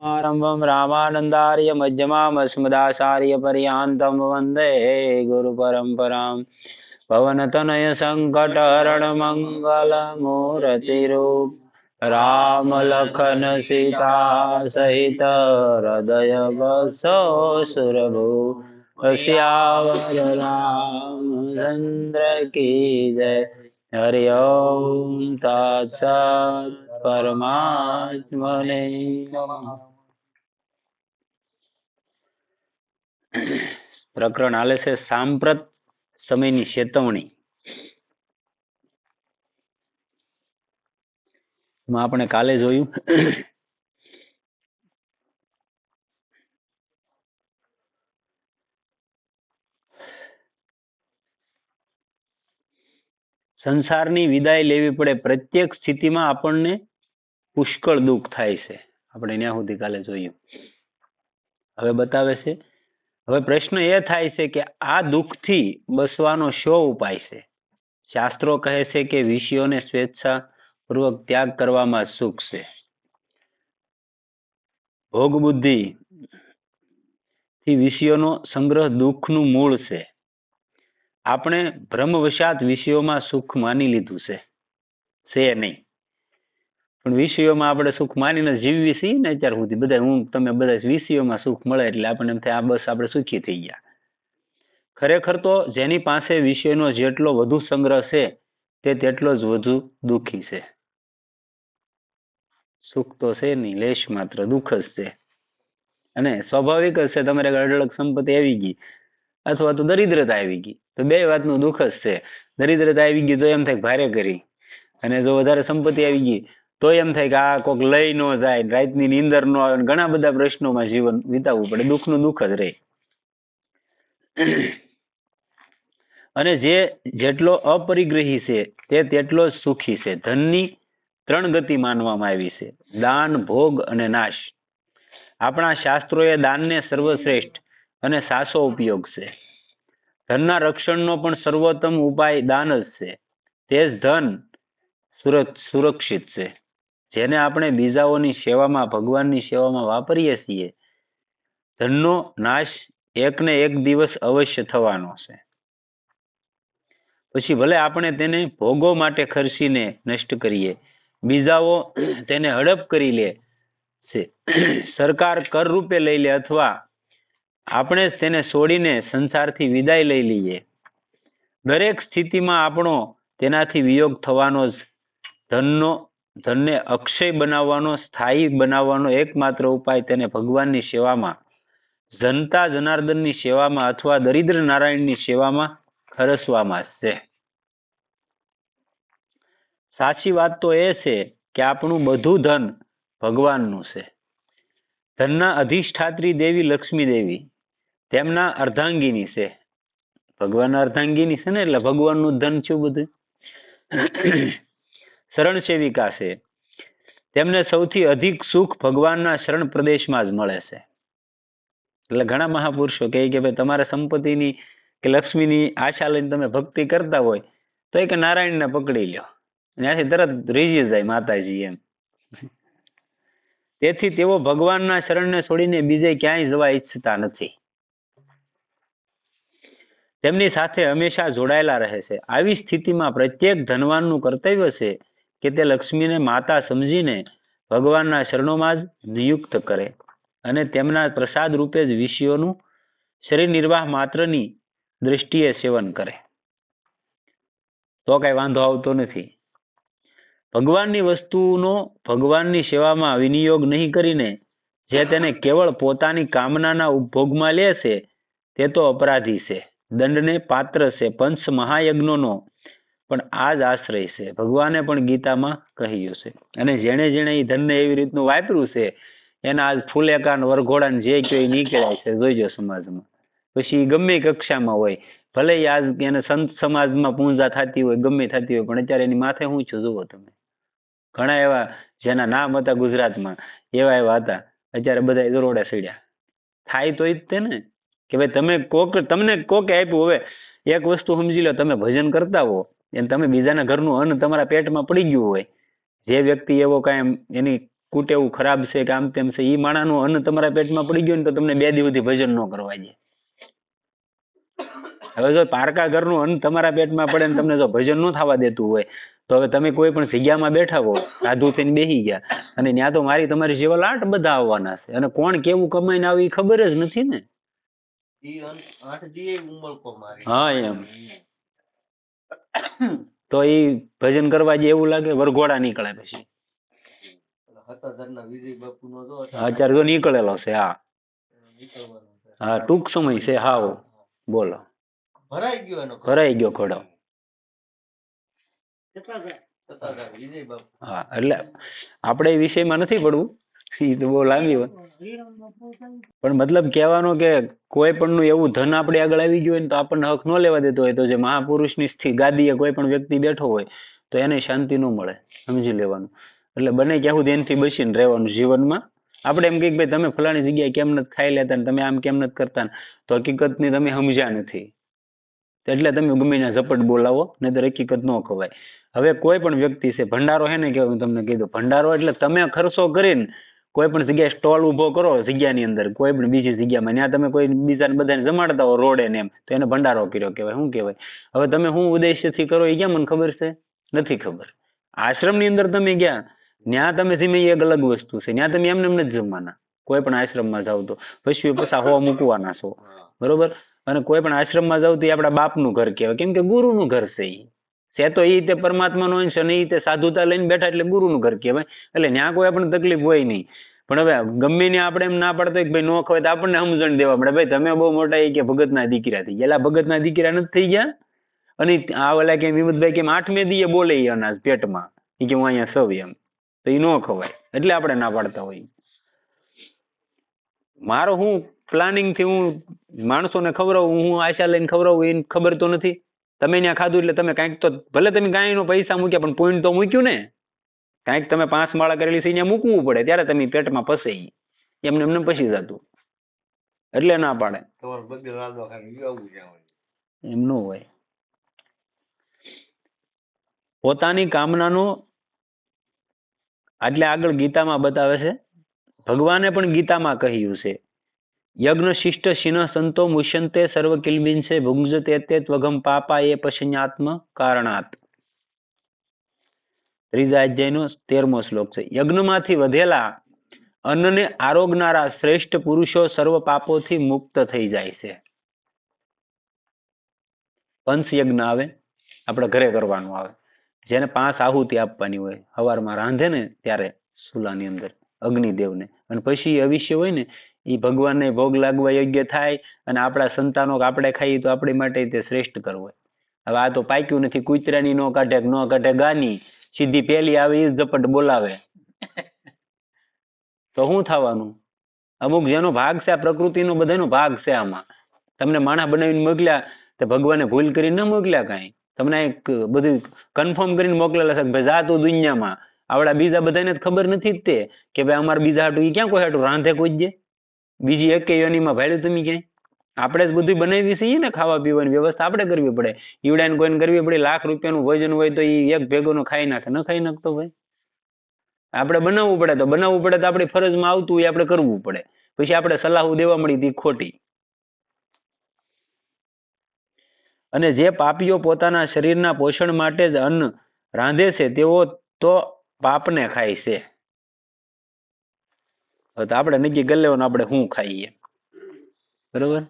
आरंभं रामानन्दार्य मध्यमामस्मदाचार्य पर्यन्तं वन्दे गुरुपरम्परां पवनतनय सङ्कटहरण मङ्गलमूर्तिरूप राम लखन सीता सहित हृदय बसो सुरभु श्यावर रामचंद्र की जय। हरि ओम तत्सत् परमात्मने नमः। પ્રકરણ હાલે છે સાંપ્રત સમયની ચેતવણી. આપણે કાલે જોયું સંસારની વિદાય લેવી પડે. પ્રત્યેક સ્થિતિમાં આપણને પુષ્કળ દુઃખ થાય છે. આપણે ત્યાં સુધી કાલે જોયું. હવે બતાવે છે. હવે પ્રશ્ન એ થાય છે કે આ દુઃખથી બસવાનો શો ઉપાય છે? શાસ્ત્રો કહે છે કે વિષયોને સ્વેચ્છાપૂર્વક ત્યાગ કરવામાં સુખ છે. ભોગ બુદ્ધિ થી વિષયોનો સંગ્રહ દુઃખનું મૂળ છે. આપણે ભ્રમવશાત વિષયોમાં સુખ માની લીધું છે નહીં, પણ વિષયોમાં આપણે સુખ માનીને જીવવી છીએ ને અત્યાર સુધી. બધા તમે બધા વિષયોમાં સુખ મળે એટલે આપણને એમ થાય આ બસ આપણે સુખી થઈ ગયા. ખરેખર તો જેની પાસે વિષયનો જેટલો વધુ સંગ્રહ છે તે તેટલો જ વધુ દુઃખી છે. સુખ તો છે નહીં, લેશ માત્ર દુઃખ જ છે. અને સ્વાભાવિક જ છે, તમારે અઢળક સંપત્તિ આવી ગઈ અથવા તો દરિદ્રતા આવી ગઈ તો બે વાતનું દુઃખ જ છે. દરિદ્રતા આવી ગઈ તો એમ થાય ભારે કરી, અને જો વધારે સંપત્તિ આવી ગઈ તો એમ થાય કે આ કોઈક લઈ ન જાય, રાતની નીંદર ન આવે, ઘણા બધા પ્રશ્નોમાં જીવન વિતાવવું પડે. દુઃખનું દુઃખ જ રહે. અને જે જેટલો અપરિગ્રહી છે તે તેટલો જ સુખી છે. ધનની ત્રણ ગતિ માનવામાં આવી છે: દાન, ભોગ અને નાશ. આપણા શાસ્ત્રોએ દાનને સર્વશ્રેષ્ઠ અને સાચો ઉપયોગ છે. ધનના રક્ષણનો પણ સર્વોત્તમ ઉપાય દાન જ છે. તે જ ધન સુરક્ષિત છે, જેને આપણે બીજાઓની સેવામાં, ભગવાનની સેવામાં વાપરીએ છીએ. ધનનો નાશ એકને એક દિવસ અવશ્ય થવાનો છે. પછી ભલે આપણે તેને ભોગો માટે ખર્ચીને નષ્ટ કરીએ, બીજાઓ તેને હડપ કરી લે છે, સરકાર કર રૂપે લઈ લે, અથવા આપણે તેને છોડીને સંસારથી વિદાય લઈ લઈએ, દરેક સ્થિતિમાં આપણો તેનાથી વિયોગ થવાનો જ. ધનને અક્ષય બનાવવાનો, સ્થાયી બનાવવાનો એકમાત્ર ઉપાય તેને ભગવાનની સેવામાં, જનતા જનાર્દનની સેવામાં અથવા દરિદ્ર નારાયણની સેવામાં ખર્ચવામાં છે. સાચી વાત તો એ છે કે આપણું બધું ધન ભગવાનનું છે. ધનના અધિષ્ઠાત્રી દેવી લક્ષ્મી દેવી તેમના અર્ધાંગીની છે. ભગવાનના અર્ધાંગીની છે ને, એટલે ભગવાનનું ધન છું બધું. શરણ સેવિકા છે. તેમને સૌથી અધિક સુખ ભગવાનના શરણ પ્રદેશમાં જ મળે છે. એટલે ઘણા મહાપુરુષો કહે કે ભાઈ તમારે સંપત્તિની કે લક્ષ્મીની આશા લઈને તમે ભક્તિ કરતા હોય તો એ કે નારાયણને પકડી લ્યો, ત્યાંથી તરત રીઝી જાય માતાજી એમ. તેથી તેઓ ભગવાનના શરણને છોડીને બીજે ક્યાંય જવા ઈચ્છતા નથી. તેમની સાથે હંમેશા જોડાયેલા રહે છે. આવી સ્થિતિમાં પ્રત્યેક ધનવાનનું કર્તવ્ય છે કે તે લક્ષ્મીને માતા સમજીને ભગવાનના શરણોમાં જ નિયુક્ત કરે અને તેમના પ્રસાદ રૂપે જ વિષયોનું શરીર નિર્વાહ માત્રની દૃષ્ટિએ સેવન કરે તો કઈ વાંધો આવતો નથી. ભગવાનની વસ્તુનો ભગવાનની સેવામાં વિનિયોગ નહીં કરીને જે તેને કેવળ પોતાની કામનાના ઉપભોગમાં લે છે તે તો અપરાધી છે, દંડને પાત્ર છે. પંચ મહાયજ્ઞોનો પણ આ જ આશ્રય છે. ભગવાને પણ ગીતામાં કહ્યું છે. અને જેણે જેણે એ ધનને એવી રીતનું વાપર્યું છે એના આજ ફૂલેકાન વરઘોડાને જે કયો નીકળ્યા છે જોઈજો સમાજમાં. પછી ગમે કક્ષામાં હોય, ભલે આજ એને સંત સમાજમાં પૂંજા થતી હોય, ગમે થતી હોય, પણ અત્યારે એની માથે શું છું જુઓ તમે. ઘણા એવા જેના નામ હતા ગુજરાતમાં એવા હતા, અત્યારે બધા દરોડે સડ્યા. થાય તો એ જ તે ને કે ભાઈ તમને કોકે આપ્યું. હવે એક વસ્તુ સમજી લો, તમે ભજન કરતા હો અને તમે બીજાના ઘરનું અન્ન તમારા પેટમાં પડી ગયું હોય, જે વ્યક્તિ એવો કાંઈ એની કુટેવું ખરાબ છે કે આમ તેમ છે, એ માણાનું અન્ન તમારા પેટમાં પડી ગયું ને તો તમને 2 દી સુધી ભજન ન કરવા દે. હવે જો પારકા ઘરનું અન્ન તમારા પેટમાં પડે ને તમને જો ભજન ન થવા દેતું હોય તો હવે તમે કોઈ પણ જગ્યામાં બેઠા હો, સાધુ થઈને બેસી ગયા, અને ત્યાં તો તમારી જેવા લાટ બધા આવવાના છે, અને કોણ કેવું કમાઈને આવે એ ખબર જ નથી ને. હા એમ તો એ ભજન કરવા જે એવું લાગે વરઘોડા નીકળે પછી. અત્યારે તો નીકળેલો છે. હા હા ટૂંક સમય છે. હાવ બોલો ભરાઈ ગયો ઘોડો. હા એટલે આપણે એ વિષયમાં નથી પડવું, એ તો બહુ લાંબી હોય, પણ મતલબ કહેવાનો કે કોઈ પણ નું એવું ધન આપણે આગળ આવી ગયું હોય ને તો આપણને હક ન લેવા દેતો હોય, તો જે મહાપુરુષની ગાદીએ કોઈ પણ વ્યક્તિ બેઠો હોય તો એને શાંતિ ન મળે, સમજી લેવાનું. એટલે બને ત્યાં સુધી એનાથી બચીને રહેવાનું જીવનમાં. આપણે એમ કહીએ ભાઈ તમે ફલાણી જગ્યાએ કેમ નથી ખાઈ લેતા ને તમે આમ કેમ નથી કરતા, તો હકીકતની તમે સમજ્યા નથી, એટલે તમે ગમે ત્યાં ઝપટ બોલાવો, નહીં તો હકીકત ન ખવાય. હવે કોઈ પણ વ્યક્તિ છે, ભંડારો હે ને કે હું તમને કીધું, ભંડારો એટલે તમે ખર્ચો કરીને કોઈ પણ જગ્યાએ સ્ટોલ ઉભો કરો જગ્યાની અંદર, કોઈ પણ બીજી જગ્યામાં, ત્યાં તમે કોઈ બીજાને બધાને જમાડતા હો રોડે ને એમ, તો એને ભંડારો કર્યો કહેવાય. શું કહેવાય? હવે તમે શું ઉદ્દેશ્યથી કરો એ ક્યાં મને ખબર છે? નથી ખબર. આશ્રમની અંદર તમે ગયા, ત્યાં તમે ધીમે એક અલગ વસ્તુ છે, ત્યાં તમે એમને એમ નથી જમવાના. કોઈ પણ આશ્રમમાં જાવ તો પછી હો મૂકવાના છો, બરોબર? અને કોઈ પણ આશ્રમમાં જાવ તો એ આપણા બાપનું ઘર કહેવાય, કેમ કે ગુરુનું ઘર છે. છે તો એ રીતે પરમાત્માનો અંશ, અને એ રીતે સાધુતા લઈને બેઠા એટલે ગુરુનું ઘર કહેવાય. એટલે ત્યાં કોઈ આપણને તકલીફ હોય નહીં. પણ હવે ગમે ને આપણે એમ ના પડતો ભાઈ નો ખવાય તો આપણને સમજણ દેવા પડે, ભાઈ તમે બહુ મોટા એ કે ભગતના દીકરા થઈ ગયા. ભગતના દીકરા નથી થઈ ગયા. અને આ ઓલા કે વિમુદભાઈ કેમ 8મે દીએ બોલે એ અનાજ પેટમાં, એ કે હું અહીંયા સવ એમ, તો એ ન ખવાય, એટલે આપણે ના પાડતા હોય. મારો હું પ્લાનિંગ થી હું માણસોને ખવડાવું, હું આશા લઈને ખવડાવું, એને ખબર તો નથી. તમે ત્યાં ખાધું એટલે તમે કાંઈક તો ભલે તમે ગાયનો પૈસા મૂક્યા પણ પોઈન્ટ તો મૂક્યું ને. કાંઈક તમે 5 માળા કરેલી છે અહીંયા મૂકવું પડે, ત્યારે તમે પેટમાં પસે એમને એમને પછી જતું, એટલે ના પાડે. એમ ન હોય. પોતાની કામનાનો એટલે આગળ ગીતામાં બતાવે છે, ભગવાને પણ ગીતામાં કહ્યું છે, યજ્ઞ શિષ્ટ શિન સંતો મુષ્યંતે સર્વ કિલ્બિંશે ભુંજતે તે ત્વગમ પાપા એ પશ્ચાત્મ કારણાત. 3જા અધ્યાયનો 13મો શ્લોક છે. યજ્ઞમાંથી વધેલા અન્નને આરોગનારા શ્રેષ્ઠ પુરુષો સર્વ પાપોથી મુક્ત થઈ જાય છે. પંચયજ્ઞ આવે, આપણે ઘરે કરવાનું આવે, જેને 5 આહુતિ આપવાની હોય. સવારમાં રાંધે ને ત્યારે ચૂલાની અંદર અગ્નિદેવને, અને પછી અવિષ્ય હોય ને એ ભગવાનને ભોગ લાગવા યોગ્ય થાય, અને આપણા સંતાનો આપણે ખાઈએ તો આપણી માટે તે શ્રેષ્ઠ કરવો હોય. હવે આ તો પાક્યું નથી, કૂતરાની નો કાઢે ગાની, સીધી પેલી આવે એ ઝપટ બોલાવે, તો શું થવાનું? અમુક જેનો ભાગ છે, આ પ્રકૃતિનો બધાનો ભાગ છે આમાં. તમને માણસ બનાવીને મોકલ્યા તો ભગવાને ભૂલ કરીને ન મોકલ્યા કાંઈ, તમને એક બધું કન્ફર્મ કરીને મોકલેલા છે, ભાઈ જા તું દુનિયામાં. આવડા બીજા બધાને ખબર નથી જ તે કે ભાઈ અમારે બીજા હાટું એ ક્યાં કોઈ હાટું રાંધે કોઈ દે? બીજી એક યોનીમાં ભાડ્યું તમે ક્યાંય? આપણે જ બધું બનાવી છીએ ને, ખાવા પીવાની વ્યવસ્થા આપણે કરવી પડે. ઈવડાને કોઈને કરવી પડે. લાખ રૂપિયાનું ભોજન હોય તો એ એક ભેગોનો ખાઈ નાખે, ન ખાઈ નાખતો ભાઈ? આપણે બનાવવું પડે તો આપણી ફરજમાં આવતું હોય આપણે કરવું પડે. પછી આપણે સલાહ દેવા મળી હતી ખોટી. અને જે પાપીઓ પોતાના શરીરના પોષણ માટે જ અન્ન રાંધે છે તેઓ તો પાપને ખાય છે. તો આપણે નક્કી કરી લેવાનું આપણે શું ખાઈએ, બરોબર?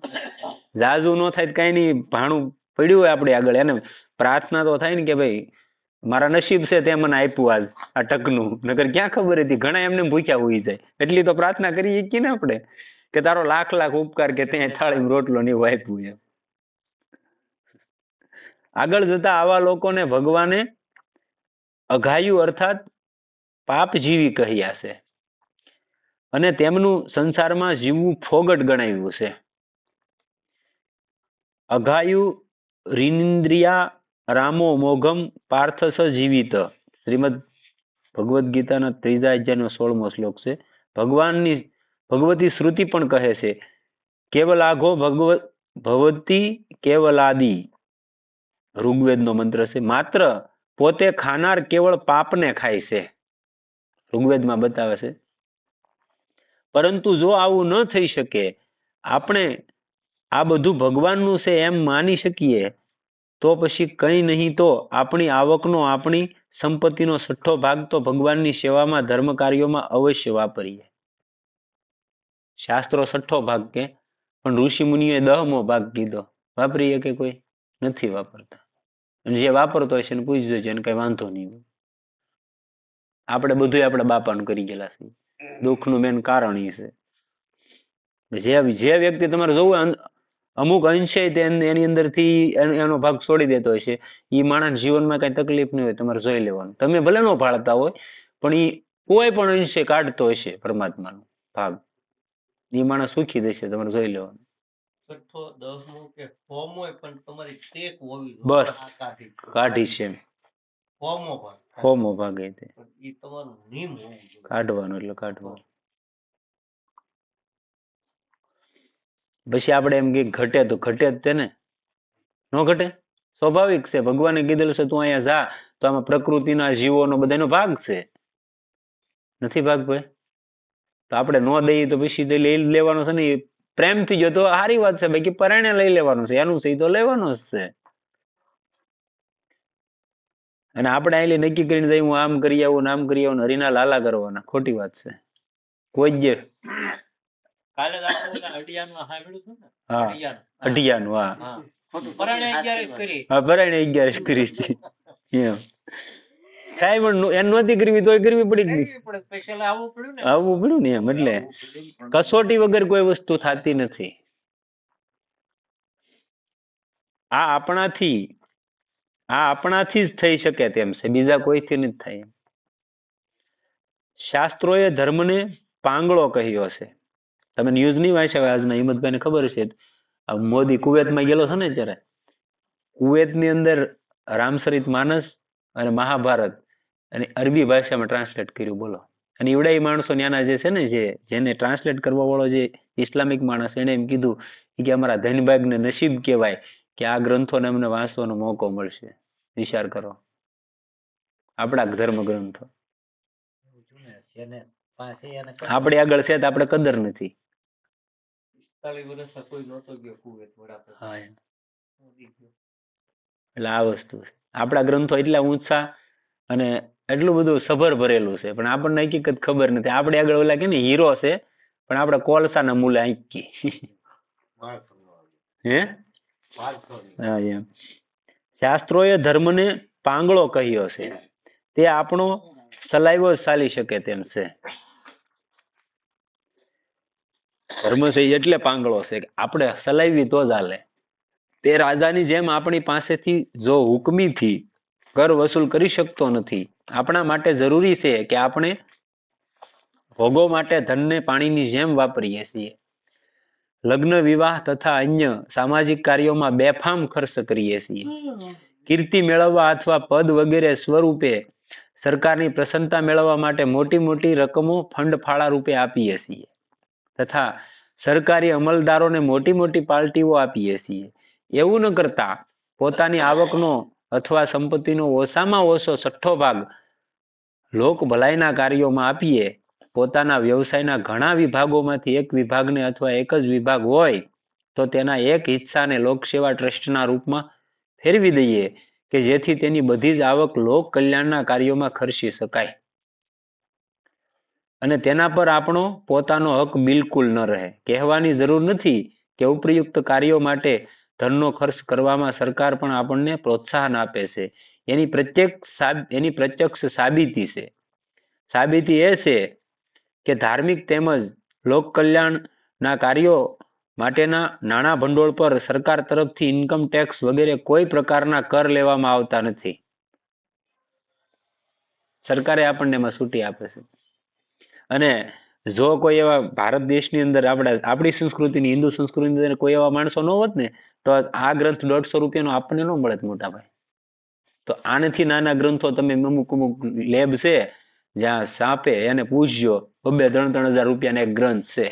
જાજુ ન થાય તો કઈ નહીં, ભાણું પડ્યું હોય આપણે આગળ, એને પ્રાર્થના તો થાય ને કે ભાઈ મારા નસીબ છે તે મને આપ્યું આ ટકનું, નકર ક્યાં ખબર હતી, ઘણા એમને ભૂખ્યા હોઈ જાય. એટલી તો પ્રાર્થના કરી શકીએ ને આપણે કે તારો લાખ લાખ ઉપકાર કે ત્યાં થાળીમાં રોટલો ને એવું આપ્યું એમ. આગળ જતા આવા લોકોને ભગવાને અઘાયુ અર્થાત પાપજીવી કહ્યા છે, અને તેમનું સંસારમાં જીવવું ફોગટ ગણાવ્યું છે. અઘાયુ રીન્દ્રિયા રામો મોઘમ પાર્થસ જીવિત. શ્રીમદ ભગવદ્ ગીતાના 3જા અધ્યાયનો 16મો શ્લોક છે. ભગવતી શ્રુતિ પણ કહે છે, કેવલાઘો ભગવતી કેવલાદી. ઋગ્વેદનો મંત્ર છે. માત્ર પોતે ખાનાર કેવળ પાપને ખાય છે. ઋગ્વેદમાં બતાવે છે. પરંતુ જો આવું ન થઈ શકે, આપણે આ બધું ભગવાનનું છે એમ માની શકીએ, તો પછી કંઈ નહીં તો આપણી આવકનો, આપણી સંપત્તિનો 6ઠ્ઠો ભાગ તો ભગવાનની સેવામાં, ધર્મ કાર્યોમાં અવશ્ય વાપરીએ. શાસ્ત્રો 6ઠ્ઠો ભાગ કે, પણ ઋષિ મુનિએ 10મો ભાગ કીધો. વાપરીએ કે કોઈ? નથી વાપરતા. અને જે વાપરતો હશે એને પૂછજો, એને કઈ વાંધો નહીં. આપણે બધું આપણા બાપાનું કરી ગયેલા છે. દુઃખનું મેન કારણ એ છે. જે વ્યક્તિ તમારે જોવું અમુક અંશે એની અંદરથી એનો ભાગ છોડી દેતો હોય છે, એ માણસ જીવનમાં કઈ તકલીફ નહીં હોય. તમારે જોઈ લેવાનું. તમે ભલે ન ભાળતા હોય, પણ એ કોઈ પણ અંશે કાઢતો હશે પરમાત્માનો ભાગ. એ માણસ સુખી દેશે. તમારે જોઈ લેવાનું. બસ કાઢી છે. હોમો ભાગ એ કાઢવાનો, એટલે કાઢવાનો. પછી આપણે એમ કે ઘટે તો ઘટે જ તે ને, ન ઘટે? સ્વાભાવિક છે. ભગવાને કીધેલું છે તું અહીંયા જા, તો આમાં પ્રકૃતિના જીવોનો બધાનો ભાગ છે. નથી ભાગ ભાઈ? તો આપણે ન દઈએ તો પછી લઈ લેવાનો છે ને. પ્રેમથી જો તો સારી વાત છે. બાકી પરાણે લઈ લેવાનું છે, એનું છે તો લેવાનું જ છે. અને આપણે અહીં નક્કી કરીને જઈ હું આમ કરી આવું, આમ કરી આવું, હરીના લાલા કરવાના. ખોટી વાત છે. કોઈ જ અઢિયાનું, હા, પરાણે 11 કરી છે. સાહેબ એમ નહોતી કરવી તોય કરવી પડી ગઈ. આવવું પડ્યું ને એમ. એટલે કસોટી વગર કોઈ વસ્તુ થતી નથી. આ આપણાથી જ થઈ શકે તેમ છે, બીજા કોઈથી નથી થાય. શાસ્ત્રોએ ધર્મને પાંગળો કહ્યો છે. તમે ન્યૂઝ નહીં વાંચ્યા આજના? હિંમતભાઈને ખબર છે, મોદી કુવેતમાં ગયેલો છે ને ત્યારે, કુવેતની અંદર રામચરિત માનસ અને મહાભારત અને અરબી ભાષામાં ટ્રાન્સલેટ કર્યું. બોલો. અને એવડા માણસો ત્યાંના જે છે ને, જેને ટ્રાન્સલેટ કરવા વાળો જે ઇસ્લામિક માણસ, એને એમ કીધું કે અમારા ધનભાગને નસીબ કહેવાય કે આ ગ્રંથોને અમને વાંચવાનો મોકો મળશે. વિચાર કરો, આપણા ધર્મ ગ્રંથો આપણે આગળ છે તો આપણે કદર નથી. એટલે આ વસ્તુ છે. આપણા ગ્રંથો એટલા ઊંચા અને એટલું બધું સભર ભરેલું છે, પણ આપણને હકીકત ખબર નથી. આપણે આગળ ઓલા કે ને હીરો છે, પણ આપણે કોલસાના મૂલે આંકી. હે? હા એમ. શાસ્ત્રોએ ધર્મને પાંગળો કહ્યો છે, તે આપણો સલાઈવો ચાલી શકે તેમ છે. ધર્મ છે એટલે પાંગળો છે કે આપણે સલાઈવી તો જ હાલે. તે રાજાની જેમ આપણી પાસેથી જો હુકમીથી કર વસૂલ કરી શકતો નથી. આપણા માટે જરૂરી છે કે આપણે ભોગો માટે ધનને પાણીની જેમ વાપરીએ છીએ. લગ્ન, વિવાહ તથા અન્ય સામાજિક કાર્યોમાં બેફામ ખર્ચ કરીએ છીએ. કીર્તિ મેળવવા અથવા પદ વગેરે સ્વરૂપે સરકારની પ્રસન્નતા મેળવવા માટે મોટી મોટી રકમો ફંડ ફાળા રૂપે આપીએ છીએ તથા સરકારી અમલદારોને મોટી મોટી પાર્ટીઓ આપીએ છીએ. એવું ન કરતા પોતાની આવકનો અથવા સંપત્તિનો ઓછામાં ઓછો 6ઠ્ઠો ભાગ લોક ભલાઈના કાર્યોમાં આપીએ. પોતાના વ્યવસાયના ઘણા વિભાગોમાંથી એક વિભાગને અથવા એક જ વિભાગ હોય તો તેના એક હિસ્સાને લોકસેવા ટ્રસ્ટના રૂપમાં ફેરવી દઈએ કે જેથી તેની બધી જ આવક લોક કલ્યાણના કાર્યોમાં ખર્ચી શકાય અને તેના પર આપણો પોતાનો હક બિલકુલ ન રહે. કહેવાની જરૂર નથી કે ઉપયુક્ત કાર્યો માટે ધનનો ખર્ચ કરવામાં સરકાર પણ આપણને પ્રોત્સાહન આપે છે. એની પ્રત્યક્ષ સાબિતી છે. સાબિતી એ છે કે ધાર્મિક તેમજ લોક કલ્યાણના કાર્યો માટેના નાણાં ભંડોળ પર સરકાર તરફથી ઇન્કમ ટેક્સ વગેરે કોઈ પ્રકારના કર લેવામાં આવતા નથી. સરકારે આપણને એમાં છૂટી આપે છે. અને જો કોઈ એવા ભારત દેશની અંદર આપણી સંસ્કૃતિની, હિન્દુ સંસ્કૃતિની અંદર કોઈ એવા માણસો ન હોત ને તો આ ગ્રંથ 150 રૂપિયાનો આપણને ન મળે મોટા ભાઈ. તો આનાથી નાના ગ્રંથો તમે અમુક લેબ છે જ્યાં સાપે એને પૂછજો, 2-3 હજાર રૂપિયાનો એક ગ્રંથ છે.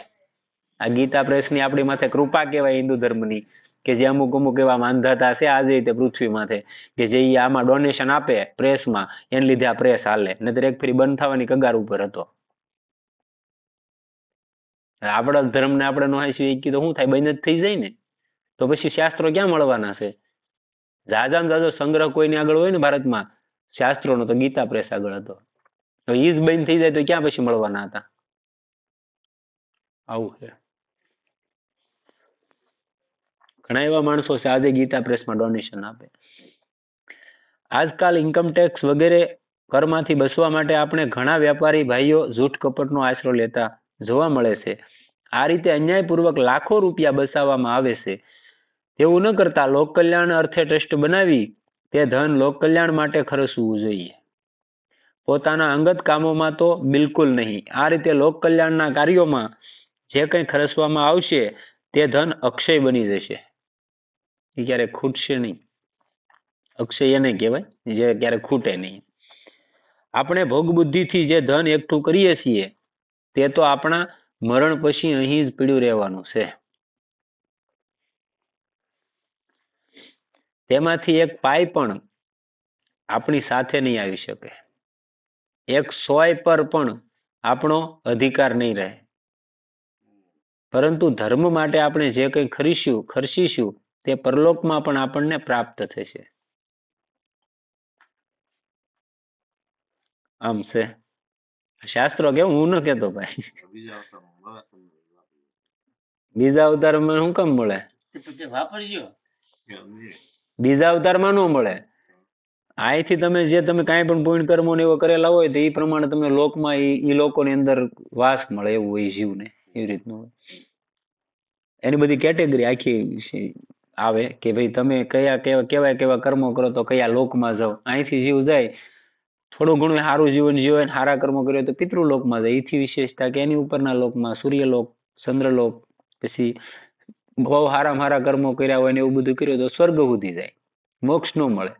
આ ગીતા પ્રેસની આપણી માથે કૃપા કહેવાય હિન્દુ ધર્મની. કે જે અમુક અમુક એવા માંધાતા છે આજે રીતે પૃથ્વી માથે કે જે આમાં ડોનેશન આપે પ્રેસમાં, એને લીધે આ પ્રેસ હાલે, નહીતર એક ફરી બંધ થવાની કગાર ઉપર હતો. આપણા ધર્મને આપણે નો હાંસી તો શું થાય? બંધ જ થઈ જાય ને. તો પછી શાસ્ત્રો ક્યાં મળવાના છે? જાજામાં જાજો સંગ્રહ કોઈની આગળ હોય ને ભારતમાં શાસ્ત્રોનો તો ગીતા પ્રેસ આગળ હતો. તો ઈ જ બંધ થઈ જાય તો ક્યાં પછી મળવાના હતા? આવું છે. ઘણા એવા માણસો છે આજે ગીતા પ્રેસમાં ડોનેશન આપે. આજકાલ ઇન્કમટેક્સ વગેરે કરમાંથી બચવા માટે આપણે ઘણા વેપારી ભાઈઓ જૂઠ કપટનો આશરો લેતા જોવા મળે છે. આ રીતે અન્યાયપૂર્વક લાખો રૂપિયા બચાવવામાં આવે છે. એવું ન કરતા લોક કલ્યાણ અર્થે ટ્રસ્ટ બનાવી તે ધન લોક કલ્યાણ માટે ખર્ચવું જોઈએ. પોતાના અંગત કામોમાં તો બિલકુલ નહીં. આ રીતે લોક કલ્યાણના કાર્યોમાં જે કંઈ ખર્ચવામાં આવશે તે ધન અક્ષય બની જશે. એ ક્યારેક ખૂટશે નહીં. અક્ષય એને કહેવાય જે ક્યારેક ખૂટે નહીં. આપણે ભોગ બુદ્ધિથી જે ધન એકઠું કરીએ છીએ તે તો આપણા મરણ પછી અહીં જ પીડ્યું રહેવાનું છે. તેમાંથી એક પાય પણ આપણી સાથે નહીં આવી શકે. એક સોય પર પણ આપણો અધિકાર નહીં રહે. પરંતુ ધર્મ માટે આપણે જે કંઈ ખર્ચીશું તે પરલોકમાં પણ આપણને પ્રાપ્ત થશે. આમ છે શાસ્ત્રો કેવું, હું ન કેતો ભાઈ. બીજા અવતારમાં શું કામ મળે? બીજા અવતારમાં ન મળે. અહીંથી તમે કાંઈ પણ પુણ્ય કર્મો ને એવો કરેલા હોય તો એ પ્રમાણે તમે લોકમાં એ લોકોની અંદર વાસ મળે એવું હોય જીવને. એવી રીતનું હોય. એની બધી કેટેગરી આખી આવે કે ભાઈ તમે કેવા કર્મો કરો તો કયા લોકમાં જાઓ. અહીંથી જીવ જાય થોડું ઘણું સારું જીવન જીવે, સારા કર્મો કર્યો તો પિતૃલોકમાં જાય. એથી વિશેષતા કે એની ઉપરના લોકમાં સૂર્યલોક, ચંદ્રલોક, પછી બહુ સારા કર્મો કર્યા હોય ને એવું બધું કર્યું તો સ્વર્ગ સુધી જાય, મોક્ષ ન મળે.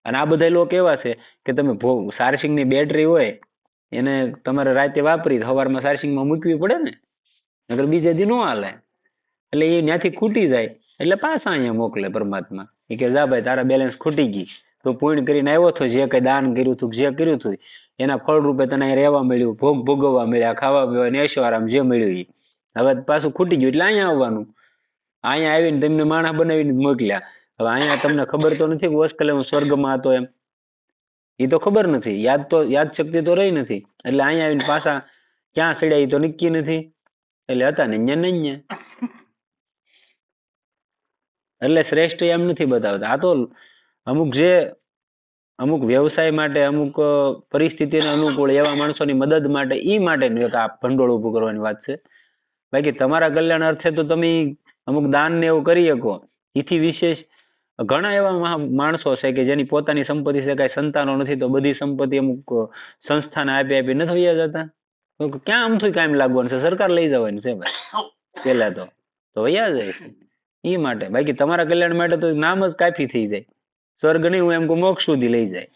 અને આ બધા લોક એવા છે કે તમે ચાર્જિંગની બેટરી હોય એને તમારે રાતે વાપરી સવારમાં ચાર્જિંગમાં મૂકવી પડે ને, નકર બીજે દી ન હાલે. એટલે એ ત્યાંથી ખૂટી જાય એટલે પાછા અહીંયા મોકલે પરમાત્મા. એ કે જા ભાઈ તારા બેલેન્સ ખૂટી ગઈ, તો પુણ્ય કરીને આવ્યો હતો, જે કઈ દાન કર્યું હતું, જે કર્યું હતું એના ફળ રૂપે તને રહેવા મળ્યું, ભોગ ભોગવવા મળ્યા, ખાવા પીવા ને એશો આરામ જે મળ્યું એ હવે પાછું ખૂટી ગયું એટલે અહીંયા આવવાનું. અહીંયા આવીને તમને માણસ બનાવીને મોકલ્યા. હવે અહીંયા તમને ખબર તો નથી કે હોસ્ટેલે હું સ્વર્ગમાં હતો એમ. એ તો ખબર નથી, યાદ શક્તિ તો રહી નથી. એટલે અહીંયા આવીને પાછા ક્યાં ચડ્યા એ તો નક્કી નથી. એટલે હતા ને અહીંયા. એટલે શ્રેષ્ઠ એમ નથી બતાવતા. આ તો અમુક વ્યવસાય માટે, અમુક પરિસ્થિતિને અનુકૂળ એવા માણસોની મદદ માટે એ માટેનું એક આ ભંડોળ ઉભું કરવાની વાત છે. બાકી તમારા કલ્યાણ અર્થે તો તમે અમુક દાન ને એવું કરી શકો. એથી વિશેષ ઘણા એવા માણસો છે કે જેની પોતાની સંપત્તિ છે, કઈ સંતાનો નથી, તો બધી સંપત્તિ અમુક સંસ્થાને આપી નથી જતા. તો ક્યાં આમથી કાયમ લાગવાનું છે? સરકાર લઈ જવાની છે ભાઈ પેલા તો વૈયા જાય છે એ માટે. બાકી તમારા કલ્યાણ માટે તો નામ જ કાફી થઈ જાય. સ્વર્ગ નહીં, હું એમ કહું મોક્ષ સુધી લઈ જાય.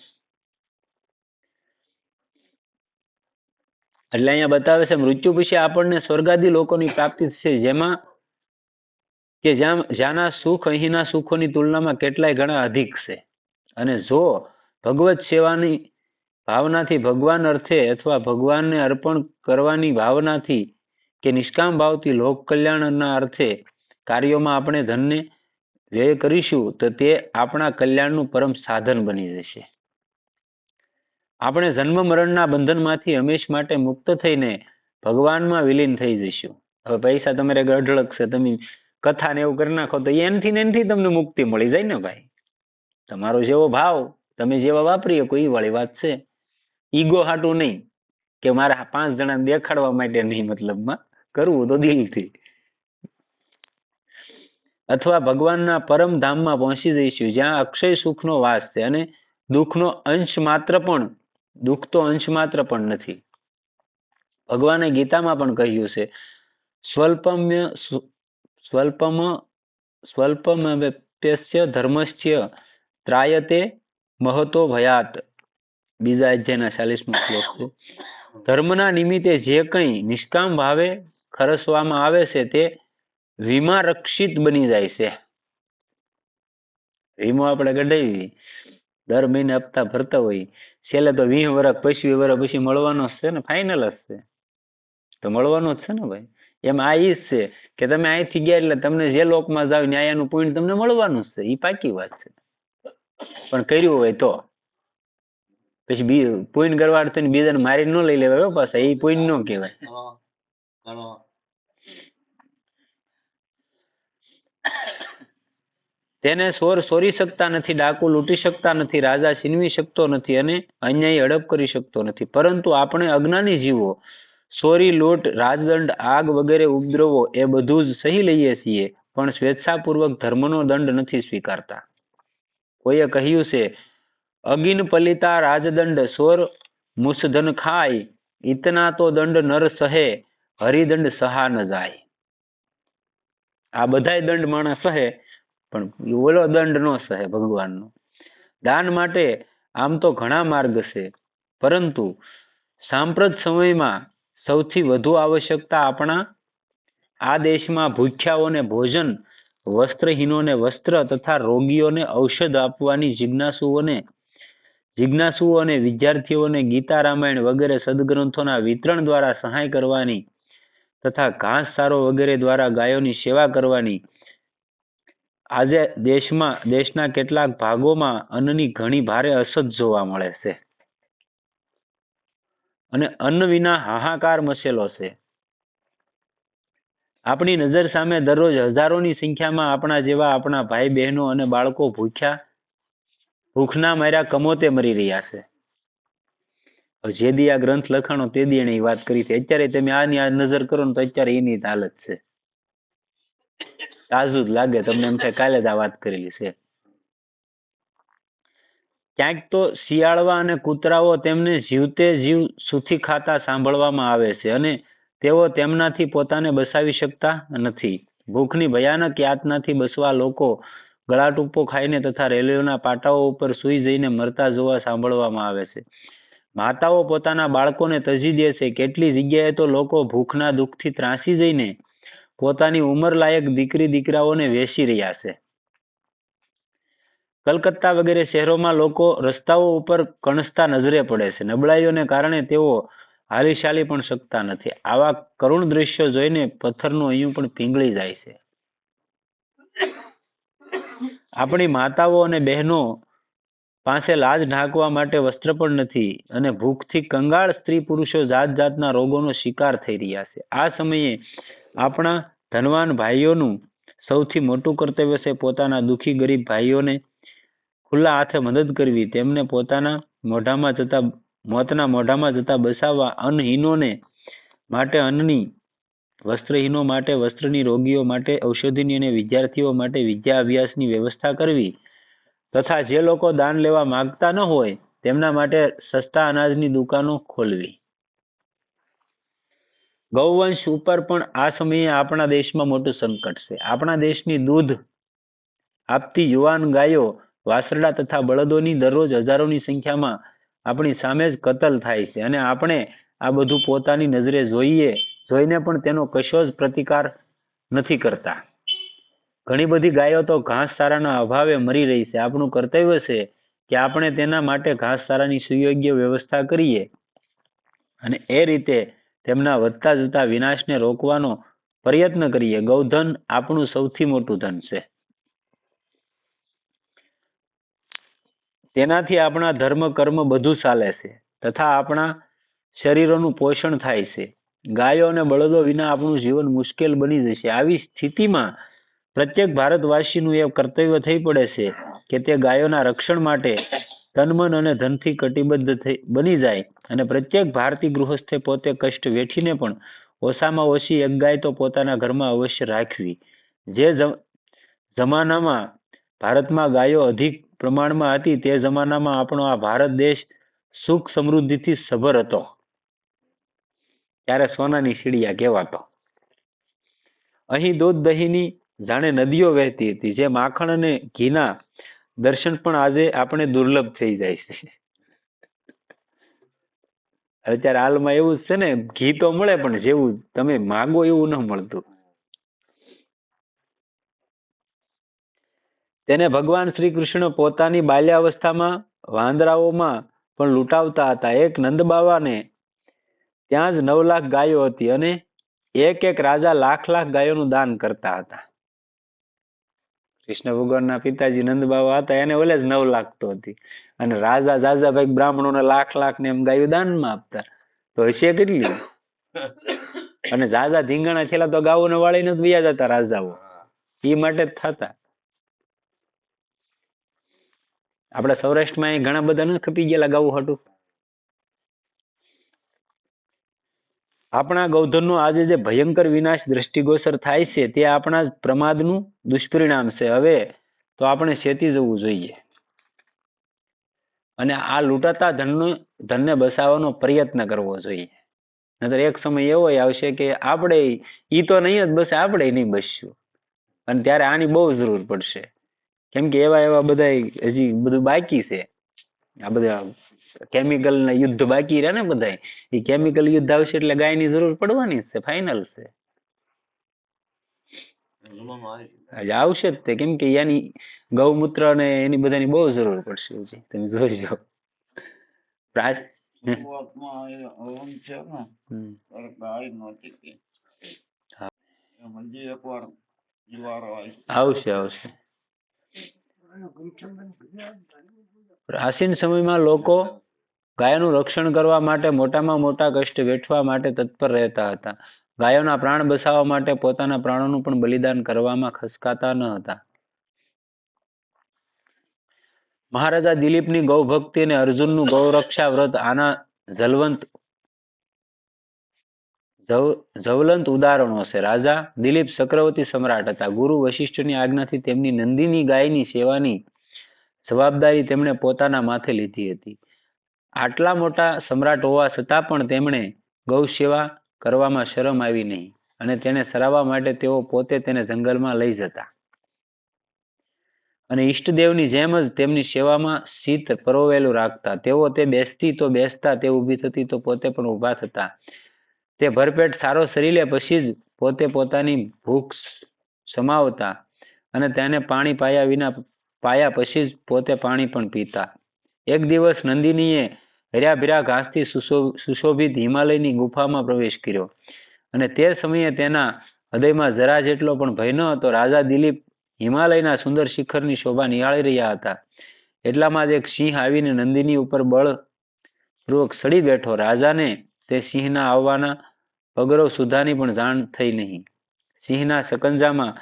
એટલે અહીંયા બતાવે છે મૃત્યુ પછી આપણને સ્વર્ગાદી લોકોની પ્રાપ્તિ છે, જેમાં કે જ્યાંના સુખ અહીંના સુખોની તુલનામાં કેટલાય ગણા અધિક છે. અને જો ભગવત સેવાની ભાવનાથી, ભગવાન અર્થે અથવા ભગવાનને અર્પણ કરવાની ભાવનાથી કે નિષ્કામ ભાવથી લોક કલ્યાણના અર્થે કાર્યોમાં આપણે ધનને વ્યય કરીશું તો તે આપણા કલ્યાણનું પરમ સાધન બની જશે. આપણે જન્મ મરણના બંધનમાંથી હંમેશ માટે મુક્ત થઈને ભગવાનમાં વિલીન થઈ જઈશું. હવે પૈસા તમારે ગઢળક છે, તમે કથા ને એવું કરી નાખો તો એનથી તમને મુક્તિ મળી જાય ને ભાઈ. તમારો જેવો ભાવ તમે જેવા વાપરી શકો એ વાળી વાત છે. ઈગો હાટું નહીં કે મારે 5 જણાને દેખાડવા માટે નહીં, મતલબમાં કરવું તો દિલથી. અથવા ભગવાનના પરમ ધામમાં પહોંચી જઈશું જ્યાં અક્ષય સુખનો વાસ છે અને દુઃખ તો અંશ માત્ર પણ નથી. ભગવાને ગીતામાં પણ કહ્યું છે સ્વલ્પમ્યપ્યસ્ય ધર્મસ્ય ત્રાયતે મહતો ભયાત. બીજા અધ્યાયના 40મો શ્લોક છે. ધર્મના નિમિત્તે જે કંઈ નિષ્કામ ભાવે ખર્ચવામાં આવે છે તે વિમા રક્ષિત બની જાય છે. વીમો આપણે કઢાવી, દર મહિને હપ્તા ભરતા હોય, છેલ્લે તો 20 વર્ષ 25 વર્ષ પછી મળવાનો જ છે ને, ફાઇનલ જ છે, તો મળવાનો જ છે ને ભાઈ. એમ આ ઈ જ છે કે તમે અહીંથી ગયા એટલે તમને જે લોકમાં જાવ ન્યાયનું પુણ્ય તમને મળવાનું જ છે, એ પાકી વાત છે. પણ કર્યું હોય તો પછી પુણ્ય કરવા થઈને બીજાને મારી ન લઈ લેવાય પાછા, એ પુણ્ય ન કહેવાય. તેને ચોર ચોરી શકતા નથી, ડાકુ લૂંટી શકતા નથી, રાજા છીનવી શકતો નથી અને અન્યાયી હડપ કરી શકતો નથી. પરંતુ આપણે અજ્ઞાની જીવો ચોરી, લૂંટ, રાજદંડ, આગ વગેરે ઉપદ્રવો એ બધું જ સહી લઈએ છીએ, પણ સ્વેચ્છાપૂર્વક ધર્મનો દંડ નથી સ્વીકારતા. કોઈએ કહ્યું છે, અગિન પલિતા રાજદંડ ચોર મુસધન ખાય, ઇતના તો દંડ નર સહે, હરિદંડ સહા ન જાય. આ બધાય દંડ માણસ સહે, પણ ઓલો દંડ નો સહે ભગવાનનો. દાન માટે આમ તો ઘણા માર્ગ છે, પરંતુ સાંપ્રત સમયમાં સૌથી વધુ આવશ્યકતા આપણા આ દેશમાં ભૂખ્યાઓને ભોજન, વસ્ત્રહીનોને વસ્ત્ર તથા રોગીઓને ઔષધ આપવાની જિજ્ઞાસુઓ અને વિદ્યાર્થીઓને ગીતા, રામાયણ વગેરે સદગ્રંથોના વિતરણ દ્વારા સહાય કરવાની તથા ઘાસચારો વગેરે દ્વારા ગાયોની સેવા કરવાની. આજે દેશના કેટલાક ભાગોમાં અન્નની ઘણી ભારે અછત જોવા મળે છે અને અન્ન વિના હાહાકાર મચેલો છે. આપણી નજર સામે દરરોજ હજારોની સંખ્યામાં આપણા જેવા આપણા ભાઈ બહેનો અને બાળકો ભૂખના માર્યા કમોતે મરી રહ્યા છે. જે દી આ ગ્રંથ લખાણો તે દી એને વાત કરી છે. અત્યારે તમે આની આ નજર કરો ને તો અત્યારે એની હાલત છે. તાજું જ લાગે તમને, એમ થાય કાલે જ આ વાત કરેલી છે. ક્યાંક તો શિયાળવા અને કૂતરાઓ તેમને જીવતે જીવ સૂથી ખાતા સાંભળવામાં આવે છે અને તેઓ તેમનાથી પોતાને બચાવી શકતા નથી. ભૂખની ભયાનક યાતનાથી બચવા લોકો ગળાટૂંપો ખાઈને તથા રેલવેના પાટાઓ ઉપર સૂઈ જઈને મરતા જોવા સાંભળવામાં આવે છે. માતાઓ પોતાના બાળકોને તજી દે છે. કેટલી જગ્યાએ તો લોકો ભૂખના દુઃખથી ત્રાસી જઈને પોતાની ઉંમરલાયક દીકરી દીકરાઓને વેચી રહ્યા છે. કલકત્તા વગેરે શહેરોમાં લોકો રસ્તાઓ ઉપર કણસતા નજરે પડે છે. નબળાઈઓને કારણે તેઓ હાલી ચાલી પણ શકતા નથી. આવા કરુણ દ્રશ્યો જોઈને પથ્થરનું અહીંયું પણ પીંગળી જાય છે. આપણી માતાઓ અને બહેનો પાસે લાજ ઢાંકવા માટે વસ્ત્ર પણ નથી અને ભૂખથી કંગાળ સ્ત્રી પુરુષો જાત જાતના રોગોનો શિકાર થઈ રહ્યા છે. આ સમયે આપણા ધનવાન ભાઈઓનું સૌથી મોટું કર્તવ્ય છે પોતાના દુઃખી ગરીબ ભાઈઓને ખુલ્લા હાથે મદદ કરવી, તેમને પોતાના મોતના મોઢામાં જતા બચાવવા, અન્નહીનોને માટે અન્નની, વસ્ત્રહીનો માટે વસ્ત્રની, રોગીઓ માટે ઔષધિની અને વિદ્યાર્થીઓ માટે વિદ્યા અભ્યાસની વ્યવસ્થા કરવી તથા જે લોકો દાન લેવા માંગતા ન હોય તેમના માટે સસ્તા અનાજની દુકાનો ખોલવી. ગૌવંશ ઉપર પણ આ સમયે આપણા દેશમાં મોટું સંકટ છે. આપણા દેશની દૂધ આપતી યુવાન ગાયો, વાસરડા તથા બળદોની દરરોજ હજારોની સંખ્યામાં આપણી સામે જ કતલ થાય છે અને આપણે આ બધું પોતાની નજરે જોઈને પણ તેનો કશો જ પ્રતિકાર નથી કરતા. ઘણી બધી ગાયો તો ઘાસચારાના અભાવે મરી રહી છે. આપણું કર્તવ્ય છે કે આપણે તેના માટે ઘાસચારાની સુયોગ્ય વ્યવસ્થા કરીએ અને એ રીતે તેમના વધતા જતા વિનાશને રોકવાનો પ્રયત્ન કરીએ. ગૌધન આપણું સૌથી મોટું ધન છે. તેનાથી આપણા ધર્મ કર્મ બધું ચાલે છે તથા આપણા શરીરોનું પોષણ થાય છે. ગાયો અને બળદો વિના આપણું જીવન મુશ્કેલ બની જશે. આવી સ્થિતિમાં પ્રત્યેક ભારતવાસીનું એ કર્તવ્ય થઈ પડે છે કે તે ગાયોના રક્ષણ માટે તનમન અને ધનથી કટિબદ્ધ બની જાય અને પ્રત્યેક ભારતીય ગૃહસ્થે પોતે કષ્ટ વેઠીને પણ ઓછામાં ઓછી એક ગાય તો પોતાના ઘરમાં અવશ્ય રાખવી. જે જમાનામાં ભારતમાં ગાયો અધિક પ્રમાણમાં હતી તે જમાનામાં આપણો આ ભારત દેશ સુખ સમૃદ્ધિથી સભર હતો. ત્યારે સોનાની સીડિયા કહેવાતો. અહીં દૂધ દહીંની જાણે નદીઓ વહેતી હતી. જે માખણ અને ઘીના દર્શન પણ આજે આપણે દુર્લભ થઈ જાય છે. અત્યારે હાલમાં એવું જ છે ને, ઘી તો મળે પણ જેવું તમે માગો એવું ન મળતું. તેને ભગવાન શ્રી કૃષ્ણ પોતાની બાલ્યાવસ્થામાં વાંદરાઓમાં પણ લૂંટાવતા હતા. એક નંદબાવાને ત્યાં જ 9 લાખ ગાયો હતી અને એક એક રાજા લાખ લાખ ગાયોનું દાન કરતા હતા. કૃષ્ણ ભગવાનના પિતાજી નંદબાવા હતા, એને ઓલે જ 9 લાખ તો હતી, અને રાજા જાજાભાઈ બ્રાહ્મણોને લાખ લાખ ને એમ ગાયો દાનમાં આપતા. તો હશે કેટલી? અને જાજા ધીંગાણા થયેલા તો ગાયોને વાળીને જ વયા જતા રાજાઓ, એ માટે જ થતા. આપણા સૌરાષ્ટ્રમાં ઘણા બધા ન ખપી ગયેલા ગાવું હાટું. આપણા ગૌધનનો આજે જે ભયંકર વિનાશ દ્રષ્ટિગોચર થાય છે તે આપણા પ્રમાદનું દુષ્પરિણામ છે. હવે તો આપણે ચેતી જવું જોઈએ અને આ લૂંટાતા ધનને બચાવવાનો પ્રયત્ન કરવો જોઈએ. નહીતર એક સમય એવો આવશે કે આપણે ઈ તો નહીં જ બસે, આપણે નહીં બસશું, અને ત્યારે આની બહુ જરૂર પડશે. કેમ કે એવા બધા હજી બધું બાકી છે. આ બધા કેમિકલ ના યુદ્ધ બાકી રહે ને બધા, એ કેમિકલ યુદ્ધ આવશે એટલે ગાયની જરૂર પડવાની જ છે, ફાઇનલ છે. આવશે જ તે, કેમ કે એની ગૌમૂત્ર ને એની બધાની બહુ જરૂર પડશે. હજી તમે જોઈજો. આવશે આવશે. પ્રાચીન સમયમાં લોકો ગાયોનું રક્ષણ કરવા માટે મોટામાં મોટા કષ્ટ વેઠવા માટે તત્પર રહેતા હતા. ગાયોના પ્રાણ બચાવવા માટે પોતાના પ્રાણોનું પણ બલિદાન કરવામાં ખચકાતા ન હતા. મહારાજા દિલીપની ગૌભક્તિ અને અર્જુનનું ગૌરક્ષા વ્રત આના જ્વલંત ઉદાહરણો છે. રાજા દિલીપ ચક્રવર્તી સમ્રાટ હતા. ગુરુ વશિષ્ઠની આજ્ઞાથી તેમની નંદીની ગાયની સેવાની જવાબદારી તેમણે પોતાના માથે લીધી હતી. આટલા મોટા સમ્રાટ હોવા છતાં પણ તેમણે ગૌ સેવા કરવામાં શરમ આવી નહીં, અને તેને સરાવવા માટે તેઓ પોતે તેને જંગલમાં લઈ જતા અને ઈષ્ટદેવની જેમ જ તેમની સેવામાં શીત પરોવેલું રાખતા. તેઓ તે બેસતી તો બેસતા, તે ઊભી થતી તો પોતે પણ ઊભા થતા. તે ભરપેટ સારો શરી લે પછી જ પોતે પોતાની ભૂખ સમાવતા અને તેને પાણી પાયા પછી જ પોતે પાણી પણ પીતા. એક દિવસ નંદિનીએ હર્યાભર્યા ઘાસથી સુશોભિત હિમાલયની ગુફામાં પ્રવેશ કર્યો, અને તે સમયે તેના હૃદયમાં જરા જેટલો પણ ભય ન હતો. રાજા દિલીપ હિમાલયના સુંદર શિખરની શોભા નિહાળી રહ્યા હતા. એટલામાં જ એક સિંહ આવીને નંદિની ઉપર બળપૂર્વક ચડી બેઠો. રાજાને તે સિંહના આવવાના પગરવ સુધાની પણ જાણ થઈ નહીં. સિંહના સકંજામાં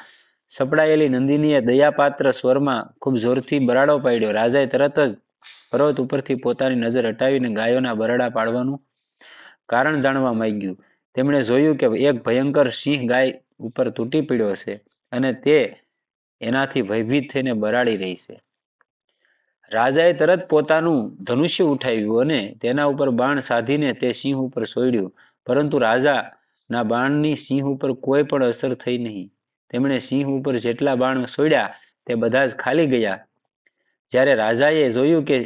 સપડાયેલી નંદિનીએ દયાપાત્ર સ્વરમાં ખૂબ જોરથી બરાડો પાડ્યો. રાજાએ તરત જ પર્વત ઉપરથી પોતાની નજર હટાવીને ગાયોના બરાડા પાડવાનું કારણ જાણવા માંગ્યું. તેમણે જોયું કે એક ભયંકર સિંહ ગાય ઉપર તૂટી પડ્યો છે અને તે એનાથી ભયભીત થઈને બરાડી રહી છે. રાજાએ તરત પોતાનું ધનુષ્ય ઉઠાવ્યું અને તેના ઉપર બાણ સાધીને તે સિંહ ઉપર છોડ્યું, પરંતુ રાજાના બાણની સિંહ ઉપર કોઈ પણ અસર થઈ નહીં. તેમણે સિંહ ઉપર જેટલા બાણ છોડ્યા તે બધા જ ખાલી ગયા. જ્યારે રાજાએ જોયું કે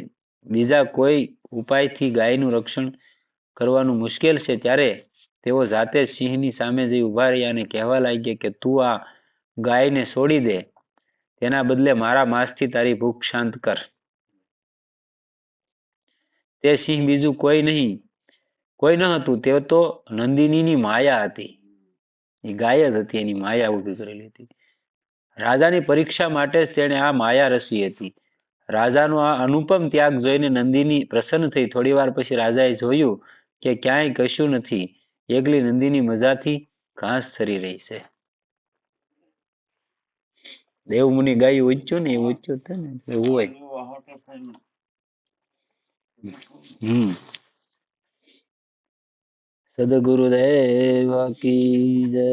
બીજા કોઈ ઉપાયથી ગાયનું રક્ષણ કરવાનું મુશ્કેલ છે, ત્યારે તેઓ જાતે જ સિંહની સામે જઈ ઉભા રહ્યા અને કહેવા લાગ્યા કે તું આ ગાયને છોડી દે, તેના બદલે મારા માંસથી તારી ભૂખ શાંત કર. તે સિંહ બીજું કોઈ ન હતું, તે તો નંદિનીની માયા હતી. એ ગાય જ હતી, એની માયા ઊભી કરેલી હતી. રાજાની પરીક્ષા માટે જ તેણે આ માયા રચી હતી. રાજાનો આ અનુપમ ત્યાગ જોઈને નંદિની પ્રસન્ન થઈ. થોડી વાર પછી રાજાએ જોયું કે ક્યાંય કશું નથી. એકલી નંદિની મજાથી ઘાસ ચરી રહી છે. દેવમુનિ ગાયું ઉચ્યું ને, એ ઉચ્યું છે ને એવું હોય. સદગુરુદેવ કી જય.